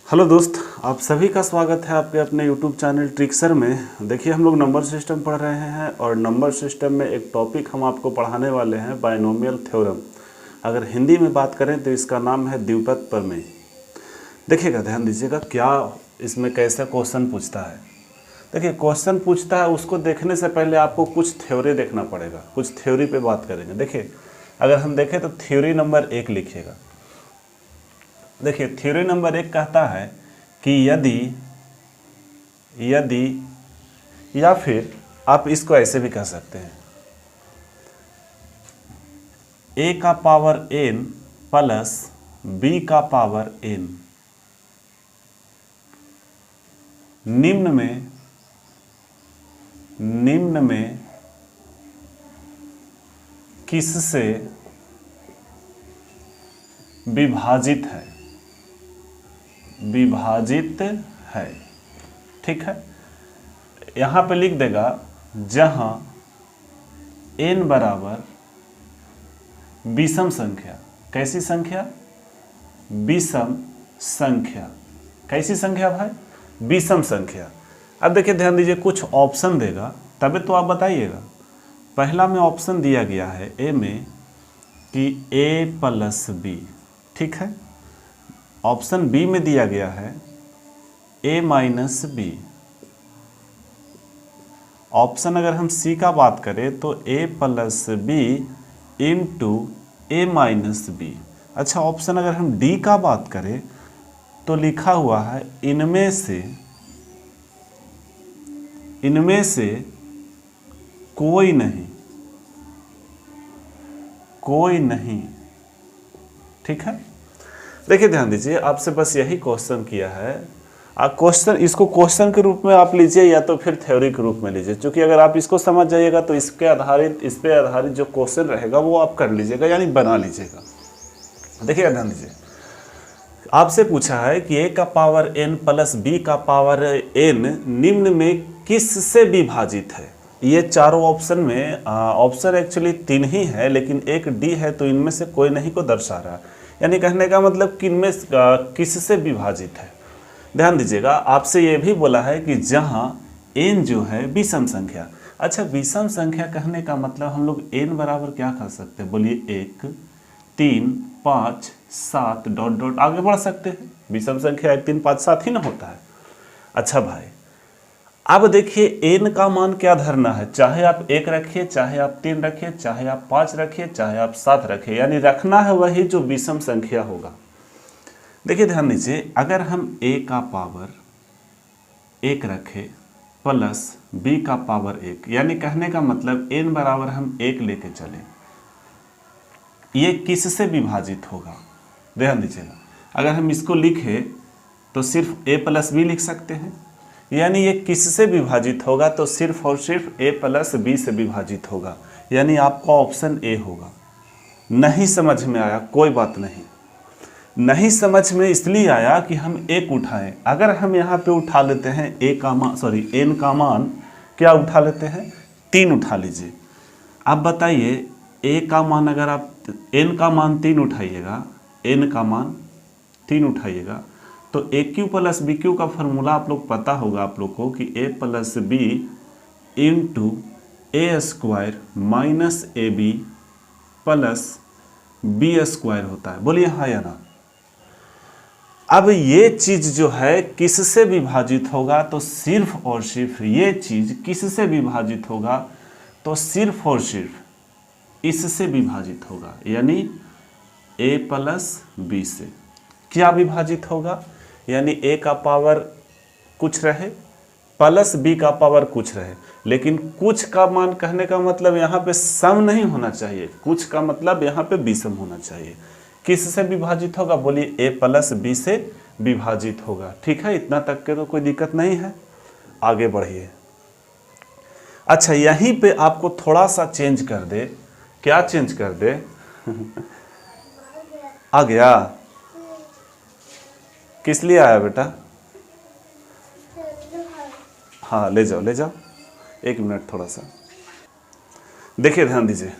Hello दोस्त, आप सभी का स्वागत है आपके अपने यूट्यूब चैनल ट्रिक्सर में। देखिए, हम लोग नंबर सिस्टम पढ़ रहे हैं और नंबर सिस्टम में एक टॉपिक हम आपको पढ़ाने वाले हैं, बायनोमियल थ्योरम। अगर हिंदी में बात करें तो इसका नाम है द्विपद प्रमेय। देखिएगा, ध्यान दीजिएगा क्या इसमें कैसा क्वेश्चन पूछता है। देखिए, क्वेश्चन पूछता है उसको देखने से पहले आपको कुछ थ्योरी देखना पड़ेगा, कुछ थ्योरी पे बात करेंगे। देखिए, अगर हम देखें तो थ्योरी नंबर 1 लिखिएगा। देखिए, थ्योरी नंबर 1 कहता है कि यदि या फिर आप इसको ऐसे भी कह सकते हैं, a का पावर n प्लस b का पावर n निम्न में किससे विभाजित है। ठीक है, यहां पे लिख देगा जहां n बराबर विषम संख्या। कैसी संख्या? विषम संख्या। कैसी संख्या भाई? विषम संख्या। अब देखिए, ध्यान दीजिए, कुछ ऑप्शन देगा तभी तो आप बताइएगा। पहला में ऑप्शन दिया गया है ए में कि a प्लस बी। ठीक है, ऑप्शन बी में दिया गया है a माइनस बी। ऑप्शन अगर हम सी का बात करें तो a plus B into A minus B. अच्छा, ऑप्शन अगर हम डी का बात करें तो लिखा हुआ है इनमें से कोई नहीं। ठीक है, देखिए ध्यान दीजिए, आपसे बस यही क्वेश्चन किया है। आप इसको क्वेश्चन के रूप में आप लीजिए या तो फिर थ्योरी के रूप में लीजिए, क्योंकि अगर आप इसको समझ जाइएगा तो इस पे आधारित जो क्वेश्चन रहेगा वो आप कर लीजिएगा, यानी बना लीजिएगा। देखिए, ध्यान दीजिए, आपसे पूछा है कि a का पावर n प्लस b का पावर n निम्न में किससे विभाजित है। ये चारों ऑप्शन में ऑप्शन एक्चुअली 3 ही है, लेकिन एक डी है, तो इनमें से कोई नहीं को दर्शा रहा है। यानी कहने का मतलब कि इनमें किससे विभाजित है। ध्यान दीजिएगा, आपसे ये भी बोला है कि जहां n जो है विषम संख्या। अच्छा, विषम संख्या कहने का मतलब हम लोग n बराबर क्या कर सकते हैं? बोलिए 1, 3, 5, 7 डॉट डॉट आगे बढ़ सकते हैं। विषम संख्या 1, 3, 5, 7 ही ना होता है। अच्छा भाई, अब देखिए n का मान क्या धरना है। चाहे आप 1 रखिए, चाहे आप 3 रखिए, चाहे आप 5 रखिए, चाहे आप 7 रखिए, यानी रखना है वही जो विषम संख्या होगा। देखिए, ध्यान दीजिए, अगर हम a का पावर 1 रखें प्लस b का पावर 1, यानी कहने का मतलब n बराबर हम 1 लेके चले, ये किससे विभाजित होगा? ध्यान दीजिएगा, अगर हम इसको लिखें तो सिर्फ a प्लस बी लिख सकते हैं, यानी ये किससे विभाजित होगा? तो सिर्फ और सिर्फ a प्लस बी से विभाजित होगा, यानी आपका ऑप्शन ए होगा। नहीं समझ में आया? कोई बात नहीं समझ में इसलिए आया कि हम एक उठाएं। अगर हम यहाँ पे उठा लेते हैं n का मान क्या उठा लेते हैं? 3 उठा लीजिए। अब बताइए, a का मान अगर आप n का मान 3 उठाइएगा, n का मान 3 उठाइएगा तो A cube plus B cube का फॉर्मूला आप लोग पता होगा आप लोग को कि a plus B into A square minus A B plus B square होता है। बोलिए हाँ या ना। अब ये चीज जो है किससे विभाजित होगा? तो सिर्फ और सिर्फ ये चीज किससे विभाजित होगा? तो सिर्फ और सिर्फ इससे विभाजित होगा, यानी a प्लस बी से। क्या विभाजित होगा? यानी a का पावर कुछ रहे प्लस b का पावर कुछ रहे, लेकिन कुछ का मान कहने का मतलब यहाँ पे सम नहीं होना चाहिए, कुछ का मतलब यहाँ पे विषम होना चाहिए। किससे विभाजित होगा? बोलिए a प्लस बी से विभाजित होगा। ठीक है, इतना तक के तो कोई दिक्कत नहीं है, आगे बढ़िए। अच्छा, यहीं पे आपको थोड़ा सा चेंज कर दे। क्या चेंज कर दे? आ गया? किस लिए आया बेटा? हाँ, ले जाओ 1 मिनट थोड़ा सा। देखिए, ध्यान दीजिए,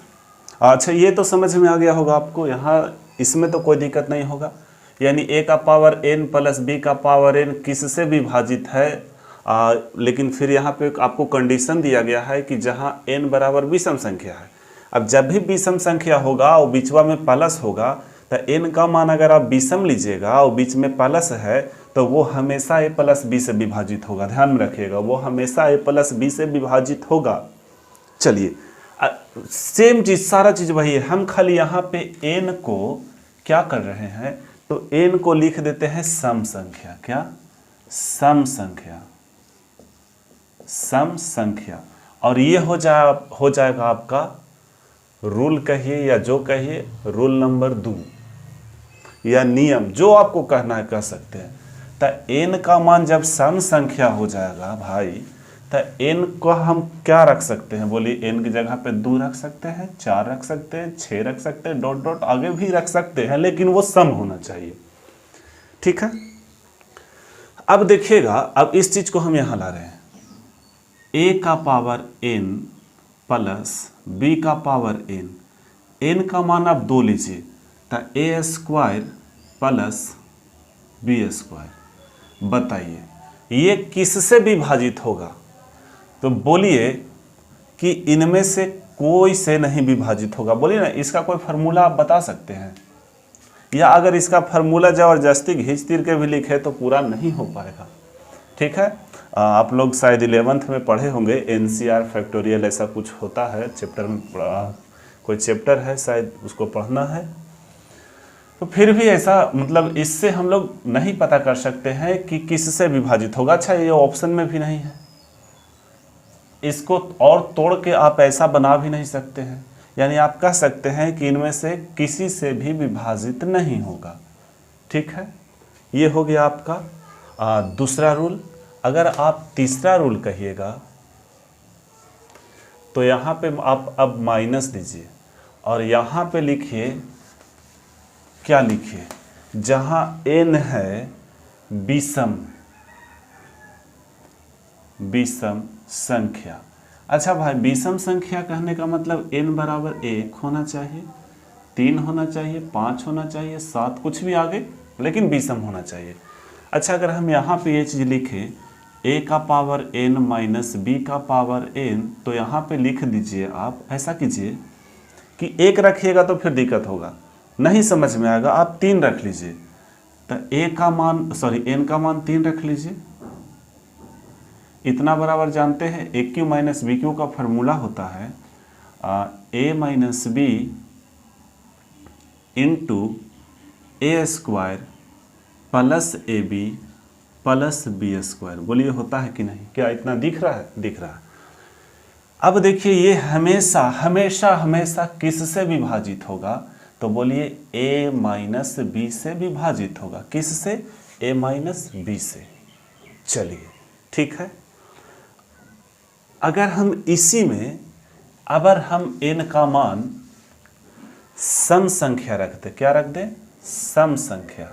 अच्छा ये तो समझ में आ गया होगा आपको, यहाँ इसमें तो कोई दिक्कत नहीं होगा। यानी a का पावर n प्लस b का पावर n किससे विभाजित है, लेकिन फिर यहाँ पे आपको कंडीशन दिया गया है कि जहाँ n बराबर विषम संख्या है। अब जब भी विषम संख्या होगा और बीचवा में प्लस होगा तो n का मान अगर आप विषम लीजिएगा और बीच में प्लस है तो वो हमेशा a प्लस b से विभाजित होगा। ध्यान में रखिएगा, वो हमेशा a प्लस b से विभाजित होगा। चलिए सेम चीज, सारा चीज वही है, हम खाली यहाँ पे n को क्या कर रहे हैं, तो n को लिख देते हैं सम संख्या। क्या? सम संख्या, सम संख्या। और ये हो जाएगा आपका रूल कहिए या जो कहिए, रूल नंबर 2 या नियम, जो आपको कहना है कह सकते हैं। तो n का मान जब सम संख्या हो जाएगा भाई, तो n को हम क्या रख सकते हैं, बोलिए। n की जगह पे 2 रख सकते हैं, 4 रख सकते हैं, 6 रख सकते हैं, डॉट डॉट आगे भी रख सकते हैं, लेकिन वो सम होना चाहिए। ठीक है। अब देखिएगा, अब इस चीज को हम यहां ला रहे हैं, a का पावर n प्लस b का पावर n, n का मान आप 2 लीजिए, तो a square plus b square. बताइए ये किससे विभाजित होगा, तो बोलिए कि इनमें से कोई से नहीं विभाजित होगा। बोलिए ना, इसका कोई फार्मूला आप बता सकते हैं, या अगर इसका फार्मूला जबरदस्ती घींच तीर के भी लिखे तो पूरा नहीं हो पाएगा। ठीक है। आप लोग शायद 11th में पढ़े होंगे, NCR फैक्टोरियल ऐसा कुछ होता है चैप्टर में, कोई चैप्टर है शायद, उसको पढ़ना है। तो फिर भी ऐसा मतलब इससे हम लोग नहीं पता कर सकते हैं कि किससे विभाजित होगा। अच्छा, ये ऑप्शन में भी नहीं है, इसको और तोड़ के आप ऐसा बना भी नहीं सकते हैं, यानी आप कह सकते हैं कि इनमें से किसी से भी विभाजित नहीं होगा। ठीक है, ये हो गया आपका दूसरा रूल। अगर आप तीसरा रूल कहिएगा तो यहाँ पे आप अब माइनस दीजिए और यहाँ पे लिखिए, क्या लिखिए, जहाँ n है विषम संख्या। अच्छा भाई, विषम संख्या कहने का मतलब n बराबर 1 होना चाहिए, 3 होना चाहिए, 5 होना चाहिए, 7, कुछ भी आगे, लेकिन विषम होना चाहिए। अच्छा, अगर हम यहाँ पे ये चीज़ लिखें, a का पावर n माइनस b का पावर n, तो यहाँ पे लिख दीजिए आप, ऐसा कीजिए कि 1 रखिएगा तो फिर दिक्कत होगा, नहीं समझ में आएगा, आप 3 रख लीजिए। तो n का मान 3 रख लीजिए। इतना बराबर जानते हैं, A cube minus B cube का फॉर्मूला होता है a minus B into A square plus A B plus B square. बोलिए होता है कि नहीं? क्या इतना दिख रहा है? दिख रहा है। अब देखिए, ये हमेशा हमेशा हमेशा किससे विभाजित होगा, तो बोलिए a माइनस बी से विभाजित होगा। किससे? a माइनस बी से। चलिए ठीक है। अगर हम इसी में अगर हम n का मान सम संख्या रख दे, क्या रख दे? सम संख्या।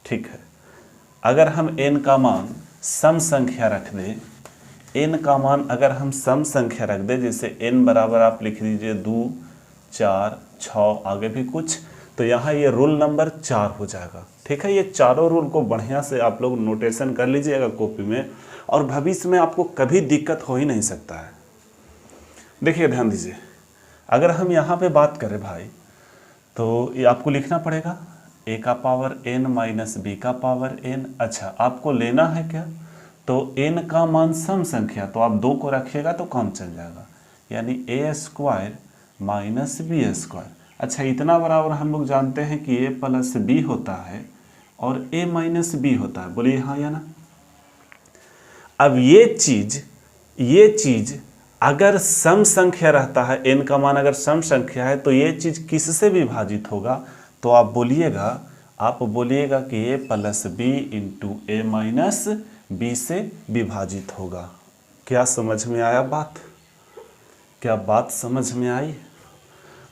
ठीक है, अगर हम n का मान सम संख्या रख दे, n का मान अगर हम सम संख्या रख दे, जैसे n बराबर आप लिख दीजिए 2, 4, 6, आगे भी कुछ, तो यहाँ ये रूल नंबर 4 हो जाएगा। ठीक है, ये चारों रूल को बढ़िया से आप लोग नोटेशन कर लीजिएगा कॉपी में, और भविष्य में आपको कभी दिक्कत हो ही नहीं सकता है। देखिए ध्यान दीजिए, अगर हम यहाँ पे बात करें भाई, तो ये आपको लिखना पड़ेगा a का पावर n माइनस b का पावर n। अच्छा, आपको लेना है क्या? तो n का मान सम संख्या, तो आप 2 को रखिएगा तो काम चल जाएगा, यानी a square minus B square. अच्छा, इतना बराबर हम लोग जानते हैं कि a प्लस बी होता है और a माइनस बी होता है। बोलिए हाँ या ना? अब ये चीज अगर सम संख्या रहता है, n का मान अगर सम संख्या है, तो ये चीज किससे विभाजित होगा? तो आप बोलिएगा कि a plus B into A minus B से विभाजित होगा। क्या समझ में आया बात? क्या बात समझ में आई?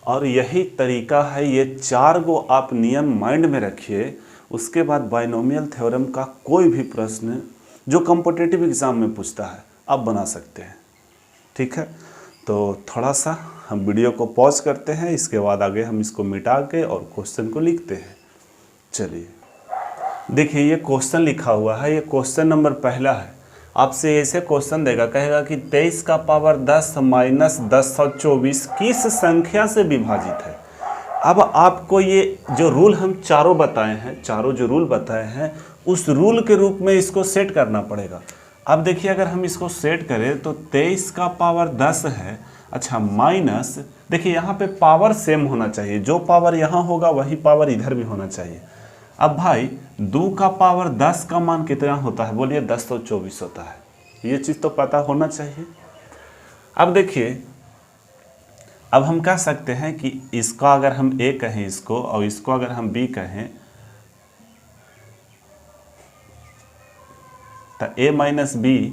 और यही तरीका है, ये 4 गो आप नियम माइंड में रखिए। उसके बाद बाइनोमियल थ्योरम का कोई भी प्रश्न जो कॉम्पिटिटिव एग्जाम में पूछता है आप बना सकते हैं। ठीक है, तो थोड़ा सा हम वीडियो को पॉज करते हैं, इसके बाद आगे हम इसको मिटा के और क्वेश्चन को लिखते हैं। चलिए देखिए, ये क्वेश्चन लिखा हुआ है, ये क्वेश्चन नंबर पहला है। आपसे ऐसे क्वेश्चन देगा, कहेगा कि 23 का पावर 10 माइनस 1024 किस संख्या से विभाजित है। अब आपको ये जो रूल हम चारों बताए हैं, चारों जो रूल बताए हैं, उस रूल के रूप में इसको सेट करना पड़ेगा। अब देखिए, अगर हम इसको सेट करें तो 23 का पावर 10 है, अच्छा माइनस, देखिए यहाँ पे पावर सेम होना चाहिए, जो पावर यहाँ होगा वही पावर इधर भी होना चाहिए। अब भाई 2 का पावर 10 का मान कितना होता है, बोलिए 1024 होता है, ये चीज़ तो पता होना चाहिए। अब देखिए, अब हम कह सकते हैं कि इसका अगर हम A कहें इसको, और इसको अगर हम B कहें, तो A माइनस B,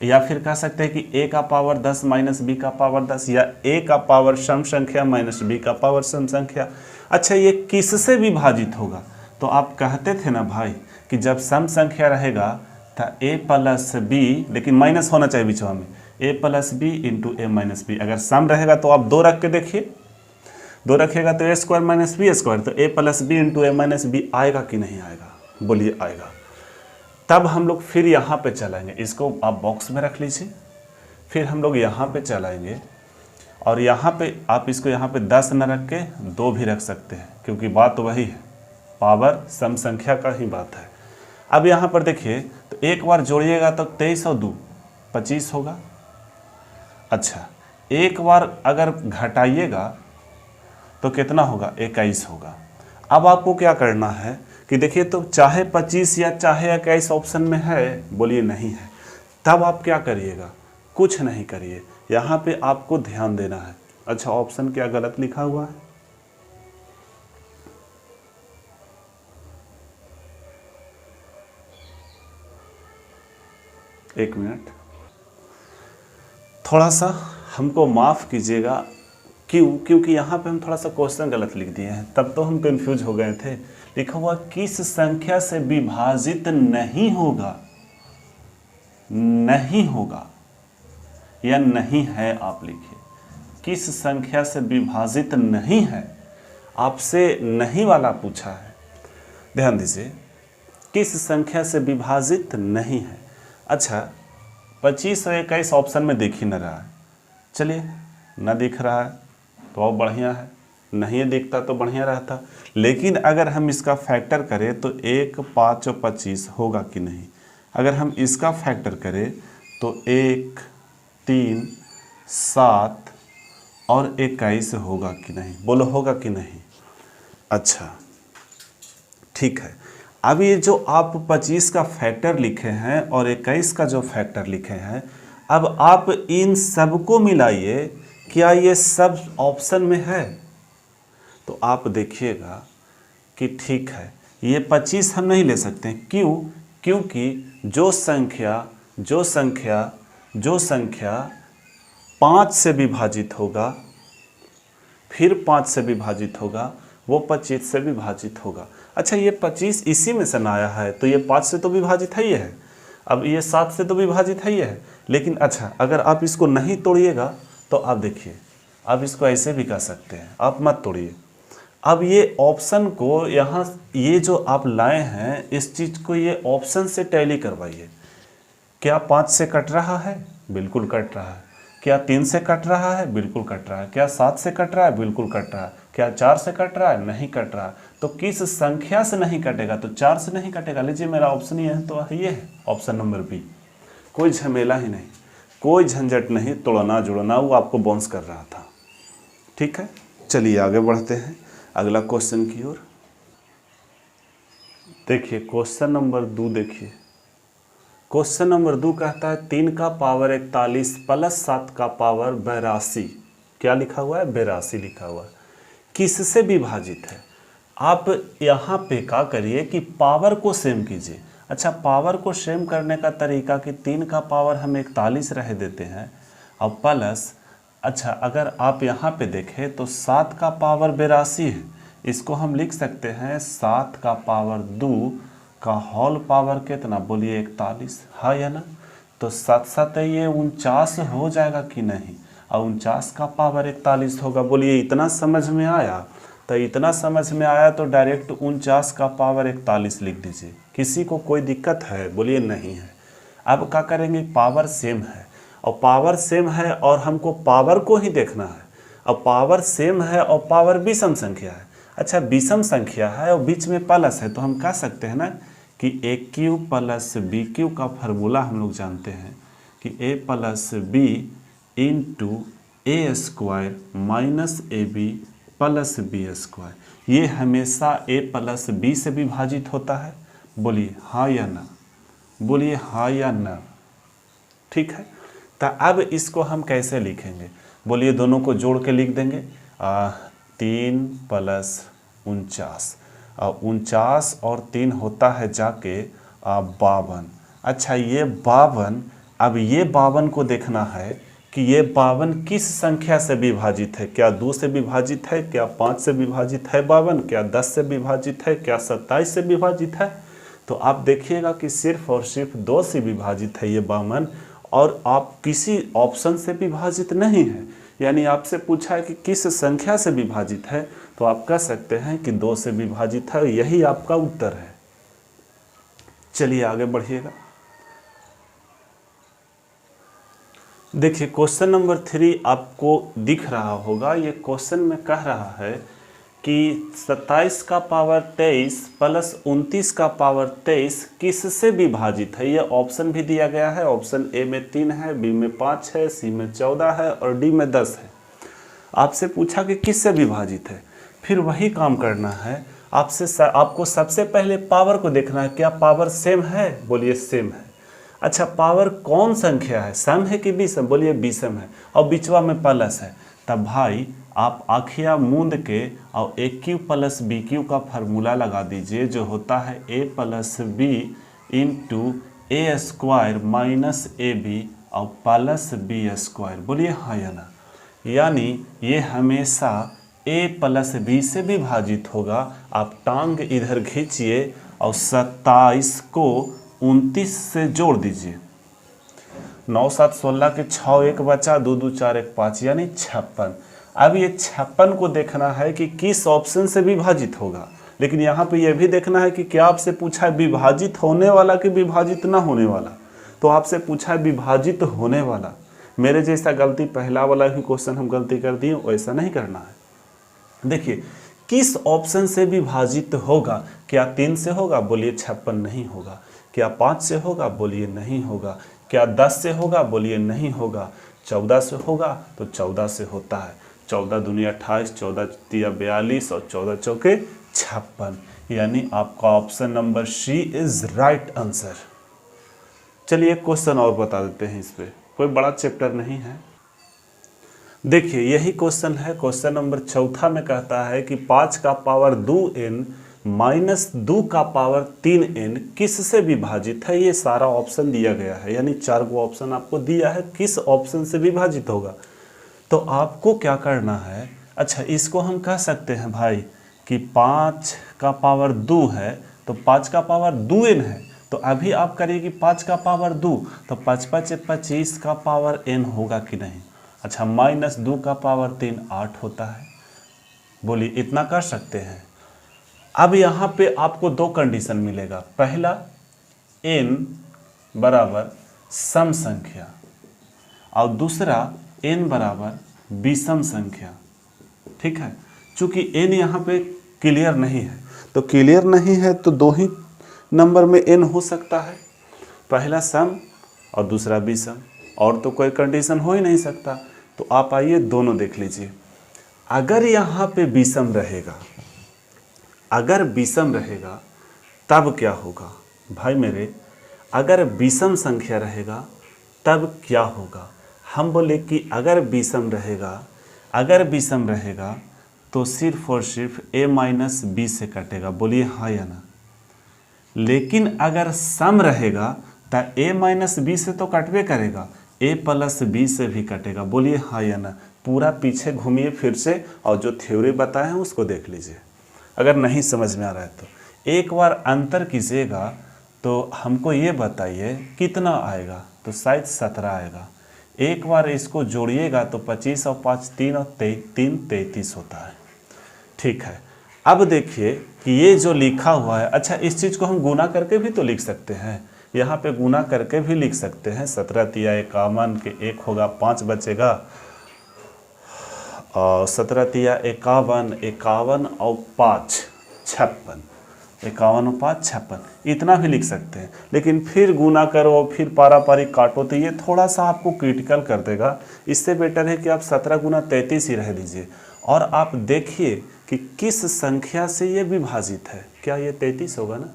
या फिर कह सकते हैं कि A का पावर 10 माइनस B का पावर 10, या A का पावर सम संख्या माइनस B का पावर सम संख्या। अच्छा, ये किससे विभाजित होगा, तो आप कहते थे ना भाई कि जब सम संख्या रहेगा तो A प्लस B, लेकिन माइनस होना चाहिए बीच में, A plus B into A minus B। अगर सम रहेगा तो आप 2 रख के देखिए, 2 रखेगा तो A square minus B square, तो A plus B into A minus B आएगा कि नहीं आएगा, बोलिए आएगा। तब हम लोग फिर यहाँ पे चलाएंगे, इसको आप बॉक्स में रख लीजिए, फिर हम लोग यहाँ पे चलाएंगे, और यहाँ पे आप इसको यहाँ पे 10 न रख के 2 भी रख सकते हैं, क्योंकि बात वही है, पावर सम संख्या का ही बात है। अब यहाँ पर देखिए, तो एक बार जोड़िएगा तो 23 और 2 25 होगा। अच्छा, एक बार अगर घटाइएगा तो कितना होगा, 21 होगा। अब आपको क्या करना है कि देखिए, तो चाहे 25 या चाहे 21 ऑप्शन में है, बोलिए नहीं है, तब आप क्या करिएगा, कुछ नहीं करिए, यहाँ पे आपको ध्यान देना है। अच्छा, ऑप्शन क्या गलत लिखा हुआ है, एक मिनट, थोड़ा सा हमको माफ़ कीजिएगा, क्योंकि यहाँ पे हम थोड़ा सा क्वेश्चन गलत लिख दिए हैं, तब तो हम कंफ्यूज हो गए थे। लिखा हुआ किस संख्या से विभाजित नहीं होगा, नहीं होगा या नहीं है, आप लिखिए किस संख्या से विभाजित नहीं है, आपसे नहीं वाला पूछा है, ध्यान दीजिए, किस संख्या से विभाजित नहीं है। अच्छा, 25 और 21 ऑप्शन में दिख ही न रहा है, चलिए न दिख रहा है तो बहुत बढ़िया है, नहीं दिखता तो बढ़िया रहता, लेकिन अगर हम इसका फैक्टर करें तो 1, 5 और 25 होगा कि नहीं। अगर हम इसका फैक्टर करें तो 1, 3, 7 और 21 होगा कि नहीं, बोलो होगा कि नहीं। अच्छा ठीक है, अब ये जो आप 25 का फैक्टर लिखे हैं और 21 का जो फैक्टर लिखे हैं, अब आप इन सबको मिलाइए, क्या ये सब ऑप्शन में है, तो आप देखिएगा कि ठीक है, ये 25 हम नहीं ले सकते, क्यों, क्योंकि जो संख्या 5 से विभाजित होगा, फिर 5 से विभाजित होगा, वो 25 से विभाजित होगा। अच्छा, ये 25 इसी में से आया है, तो ये 5 से तो विभाजित है ही है, अब ये 7 से तो विभाजित है ही है, लेकिन अच्छा अगर आप इसको नहीं तोड़िएगा तो आप देखिए, आप इसको ऐसे भी कर सकते हैं, आप मत तोड़िए। अब ये ऑप्शन को यहाँ, ये जो आप लाए हैं इस चीज़ को ये ऑप्शन से टैली करवाइए। क्या 5 से कट रहा है, बिल्कुल कट रहा है। क्या 3 से कट रहा है, बिल्कुल कट रहा है। क्या 7 से कट रहा है, बिल्कुल कट रहा है। क्या 4 से कट रहा है, नहीं कट रहा। तो किस संख्या से नहीं कटेगा, तो 4 से नहीं कटेगा। लीजिए मेरा ऑप्शन ये है, तो ये है ऑप्शन नंबर बी। कोई झमेला ही नहीं, कोई झंझट नहीं, तोड़ना जुड़ना, वो आपको बाउंस कर रहा था। ठीक है, चलिए आगे बढ़ते हैं अगला क्वेश्चन की ओर। देखिए क्वेश्चन नंबर 2, देखिए क्वेश्चन नंबर 2 कहता है 3 का पावर 41 प्लस 7 का पावर 82, क्या लिखा हुआ है, 82 लिखा हुआ है, किससे विभाजित है। आप यहाँ पे क्या करिए कि पावर को सेम कीजिए। अच्छा, पावर को सेम करने का तरीका कि 3 का पावर हम 41 रह देते हैं और प्लस, अच्छा अगर आप यहाँ पे देखें तो 7 का पावर 82 है, इसको हम लिख सकते हैं 7 का पावर 2 का होल पावर कितना, बोलिए 41, हाँ या ना। तो 7 7 ये 49 हो जाएगा कि नहीं। और 49 का पावर 41 होगा। बोलिए इतना समझ में आया? तो इतना समझ में आया तो डायरेक्ट 49 का पावर 41 लिख दीजिए। किसी को कोई दिक्कत है? बोलिए नहीं है। अब क्या करेंगे, पावर सेम है और पावर सेम है और हमको पावर को ही देखना है। अब पावर सेम है और पावर विषम संख्या है। अच्छा विषम संख्या है और बीच में प्लस है, तो हम कह सकते हैं ना कि A cube plus B cube का फार्मूला हम लोग जानते हैं कि A plus B into A square minus A B plus B square. ये हमेशा ए प्लस बी से विभाजित होता है। बोलिए हाँ या ना, बोलिए हाँ या ना। ठीक है, तो अब इसको हम कैसे लिखेंगे? बोलिए दोनों को जोड़ के लिख देंगे 3 प्लस 49, 49 और 3 होता है जाके 52। अच्छा ये 52, अब ये 52 को देखना है कि ये 52 किस संख्या से विभाजित है। क्या 2 से विभाजित है, क्या 5 से विभाजित है 52, क्या 10 से विभाजित है, क्या 27 से विभाजित है? तो आप देखिएगा कि सिर्फ और सिर्फ 2 से विभाजित है ये 52 और आप किसी ऑप्शन से विभाजित नहीं है। यानी आपसे पूछा है कि किस संख्या से विभाजित है, तो आप कह सकते हैं कि 2 से विभाजित है। यही आपका उत्तर है। चलिए आगे बढ़िएगा। देखिए क्वेश्चन नंबर 3 आपको दिख रहा होगा। ये क्वेश्चन में कह रहा है कि 27 का पावर 23 प्लस 29 का पावर 23 किससे विभाजित है। ये ऑप्शन भी दिया गया है। ऑप्शन ए में 3 है, बी में 5 है, सी में 14 है और डी में 10 है। आपसे पूछा कि किससे विभाजित है, फिर वही काम करना है। आपको सबसे पहले पावर को देखना है। क्या पावर सेम है? बोलिए सेम है। अच्छा पावर कौन संख्या है, सम है कि विषम? बोलिए विषम है और बीचवा में प्लस है। तब भाई आप आँखियाँ मूंद के और A cube plus B cube का फार्मूला लगा दीजिए, जो होता है A plus B into A square minus A B और प्लस बी स्क्वायर। बोलिए हाँ या ना। यानी ये हमेशा ए प्लस बी से विभाजित होगा। आप टांग इधर खींचिए और 27 को 29 से जोड़ दीजिए। 9 7 16 के 6 1 बचा, 2 2 4 1 5 यानी 56। अब ये 56 को देखना है कि किस ऑप्शन से विभाजित होगा। लेकिन यहाँ पे ये भी देखना है कि क्या आपसे पूछा है विभाजित होने वाला कि विभाजित ना होने वाला। तो आपसे पूछा है विभाजित होने वाला। मेरे जैसा गलती पहला वाला ही क्वेश्चन हम गलती कर दिए, वैसा नहीं करना है। देखिए किस ऑप्शन से विभाजित होगा। क्या 3 से होगा? बोलिए 56 नहीं होगा। क्या 5 से होगा? बोलिए नहीं होगा। क्या 10 से होगा? बोलिए नहीं होगा। 14 से होगा? तो 14 से होता है। 14 दूनी 28, 14 तिया 42 और 14 चौके 56। यानी आपका option number C is right answer. चलिए एक क्वेश्चन और बता देते हैं। इस पे कोई बड़ा चैप्टर नहीं है। देखिए यही क्वेश्चन है। क्वेश्चन नंबर 4 में कहता है कि 5 का पावर 2n माइनस 2 का पावर 3n किससे विभाजित है। ये सारा ऑप्शन दिया गया है, यानी 4 गो ऑप्शन आपको दिया है, किस ऑप्शन से विभाजित होगा। तो आपको क्या करना है, अच्छा इसको हम कह सकते हैं भाई कि 5 का पावर 2 है तो 5 का पावर 2n है। तो अभी आप करिए कि 5 का पावर 2, तो 5 5 25 का पावर n होगा कि नहीं। अच्छा माइनस 2 का पावर 3 8 होता है। बोलिए इतना कर सकते हैं। अब यहाँ पे आपको 2 कंडीशन मिलेगा। पहला n बराबर सम संख्या और दूसरा n बराबर विषम संख्या। ठीक है, चूंकि n यहाँ पे क्लियर नहीं है, तो क्लियर नहीं है तो 2 ही नंबर में n हो सकता है, पहला सम और दूसरा विषम, और तो कोई कंडीशन हो ही नहीं सकता। तो आप आइए दोनों देख लीजिए। अगर यहाँ पे विषम रहेगा, अगर विषम रहेगा तब क्या होगा भाई मेरे, अगर विषम संख्या रहेगा तब क्या होगा। हम बोले कि अगर विषम रहेगा, अगर विषम रहेगा तो सिर्फ और सिर्फ a माइनस बी से कटेगा। बोलिए हाँ या ना। लेकिन अगर सम रहेगा तो a माइनस बी से तो कटवे करेगा, a प्लस बी से भी कटेगा। बोलिए हाँ या ना। पूरा पीछे घूमिए फिर से और जो थ्योरी बताए हैं उसको देख लीजिए। अगर नहीं समझ में आ रहा है तो एक बार अंतर कीजिएगा। तो हमको ये बताइए कितना आएगा, तो शायद 17 आएगा। एक बार इसको जोड़िएगा तो 25 और 5 3 और 3 33 होता है। ठीक है, अब देखिए कि ये जो लिखा हुआ है, अच्छा इस चीज़ को हम गुना करके भी तो लिख सकते हैं, यहाँ पे गुना करके भी लिख सकते हैं। 17 तिया 51 के 1 होगा 5 बचेगा, और 17 तिया 51, 51 और 5 56, 51 और 5 56, इतना भी लिख सकते हैं। लेकिन फिर गुना करो फिर पारापारी काटो तो ये थोड़ा सा आपको क्रिटिकल कर देगा। इससे बेटर है कि आप 17 गुना 33 ही रह दीजिए, और आप देखिए कि किस संख्या से ये विभाजित है। क्या ये 33 होगा ना?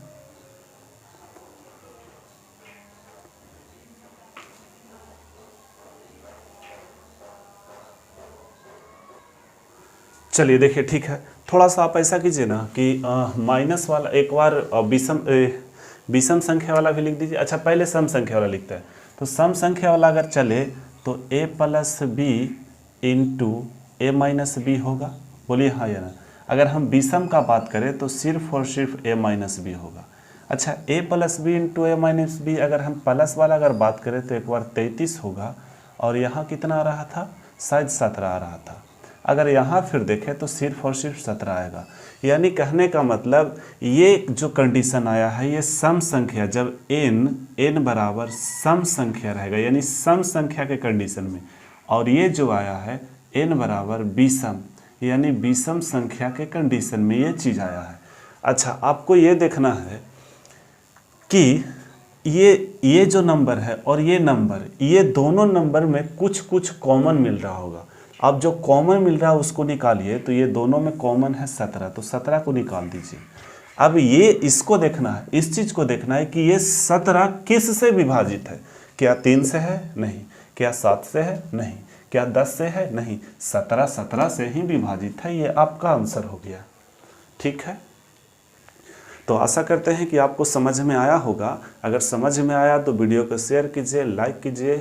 चलिए देखिए, ठीक है, थोड़ा सा आप ऐसा कीजिए ना कि माइनस वाला एक बार विषम संख्या वाला भी लिख दीजिए। अच्छा पहले सम संख्या वाला लिखता है, तो सम संख्या वाला अगर चले तो a plus B into A minus B होगा। बोलिए हाँ या ना। अगर हम विषम का बात करें तो सिर्फ और सिर्फ a माइनस बी होगा। अच्छा a plus B into A minus B, अगर हम प्लस वाला अगर बात करें तो एक बार 33 होगा, और यहाँ कितना आ रहा था, शायद 17 आ रहा था। अगर यहाँ फिर देखें तो सिर्फ और सिर्फ 17 आएगा। यानी कहने का मतलब ये जो कंडीशन आया है, ये सम संख्या जब n बराबर सम संख्या रहेगा, यानी सम संख्या के कंडीशन में, और ये जो आया है n बराबर विषम, यानी विषम संख्या के कंडीशन में ये चीज़ आया है। अच्छा आपको ये देखना है कि ये जो नंबर है और ये नंबर, ये दोनों नंबर में कुछ कुछ कॉमन मिल रहा होगा। अब जो कॉमन मिल रहा है उसको निकालिए, तो ये दोनों में कॉमन है 17, तो 17 को निकाल दीजिए। अब ये इसको देखना है, इस चीज़ को देखना है कि ये 17 किस से विभाजित है। क्या 3 से है? नहीं। क्या 7 से है? नहीं। क्या 10 से है? नहीं। 17 से ही विभाजित है। ये आपका आंसर हो गया। ठीक है, तो आशा करते हैं कि आपको समझ में आया होगा। अगर समझ में आया तो वीडियो को शेयर कीजिए, लाइक कीजिए,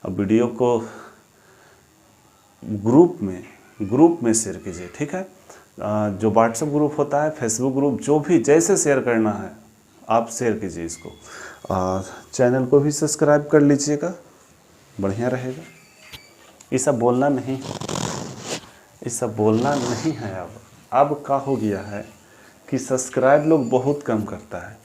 वीडियो को ग्रुप में शेयर कीजिए। ठीक है, जो व्हाट्सएप ग्रुप होता है, फेसबुक ग्रुप, जो भी जैसे शेयर करना है आप शेयर कीजिए इसको। चैनल को भी सब्सक्राइब कर लीजिएगा, बढ़िया रहेगा। ये सब बोलना नहीं, ये सब बोलना नहीं है। अब क्या हो गया है कि सब्सक्राइब लोग बहुत कम करता है।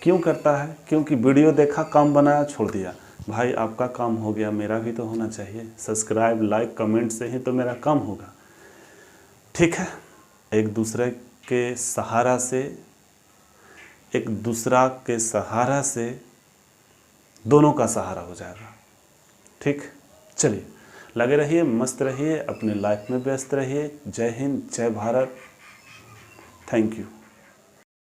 क्यों करता है? क्योंकि वीडियो देखा, काम बनाया, छोड़ दिया। भाई आपका काम हो गया, मेरा भी तो होना चाहिए। सब्सक्राइब, लाइक, कमेंट से ही तो मेरा काम होगा। ठीक है, एक दूसरे के सहारा से दोनों का सहारा हो जाएगा। ठीक, चलिए लगे रहिए, मस्त रहिए, अपने लाइफ में व्यस्त रहिए। जय हिंद, जय भारत, थैंक यू।